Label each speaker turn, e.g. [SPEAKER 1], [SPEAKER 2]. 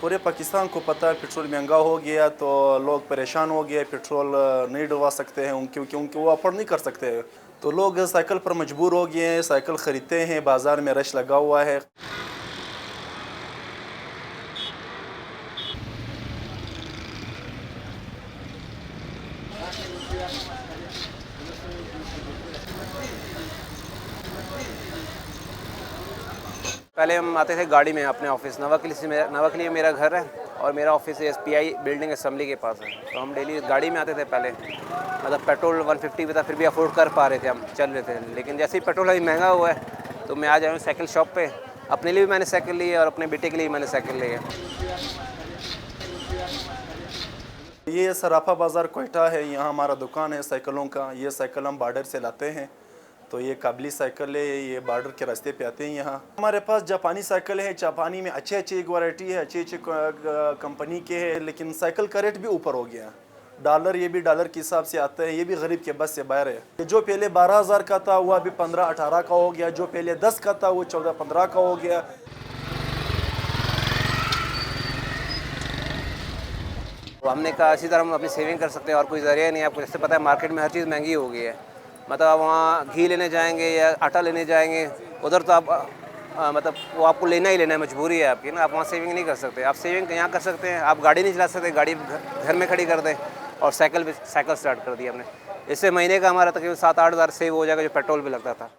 [SPEAKER 1] पूरे पाकिस्तान को पता है पेट्रोल महंगा हो गया तो लोग परेशान हो गए, पेट्रोल नहीं डलवा सकते हैं क्योंकि वो अफोर्ड नहीं कर सकते हैं। तो लोग साइकिल पर मजबूर हो गए हैं, साइकिल ख़रीदते हैं, बाज़ार में रश लगा हुआ है।
[SPEAKER 2] पहले हम आते थे गाड़ी में अपने ऑफिस नवाकली में मेरा घर है और मेरा ऑफिस एसपीआई बिल्डिंग असेंबली के पास है। तो हम डेली गाड़ी में आते थे पहले, मतलब पेट्रोल 150 भी था फिर भी अफोर्ड कर पा रहे थे, हम चल रहे थे। लेकिन जैसे ही पेट्रोल अभी महंगा हुआ है तो मैं आ जाऊँ साइकिल शॉप पे, अपने लिए भी मैंने साइकिल ली है और अपने बेटे के लिए भी मैंने साइकिल ली है।
[SPEAKER 1] ये सराफा बाज़ार कोयटा है, यहाँ हमारा दुकान है साइकिलों का। ये साइकिल हम बॉर्डर से लाते हैं, तो ये काबली साइकिल है, ये बॉर्डर के रास्ते पे आते हैं। यहाँ हमारे पास जापानी साइकिल है, जापानी में अच्छी अच्छी वैरायटी है, अच्छी अच्छी कंपनी के है। लेकिन साइकिल का रेट भी ऊपर हो गया, डॉलर, ये भी डॉलर के हिसाब से आता है, ये भी गरीब के बस से बाहर है। जो पहले 12,000 का था वो अभी 15-18 का हो गया, जो पहले 10 का था वो 14-15 का हो गया।
[SPEAKER 2] तो हमने कहा इसी तरह हम अपनी सेविंग कर सकते हैं और कोई ज़रिया नहीं है। आपको जैसे पता है मार्केट में हर चीज़ महंगी हो गई है। मतलब आप वहाँ घी लेने जाएंगे या आटा लेने जाएंगे, उधर तो आप मतलब वो आपको लेना ही लेना है, मजबूरी है आपकी ना। आप वहाँ सेविंग नहीं कर सकते। आप सेविंग यहाँ कर सकते हैं, आप गाड़ी नहीं चला सकते, गाड़ी घर में खड़ी कर दें और साइकिल स्टार्ट कर दी हमने। इससे महीने का हमारा तकरीबन 7-8 हज़ार सेव हो जाएगा जो पेट्रोल भी लगता था।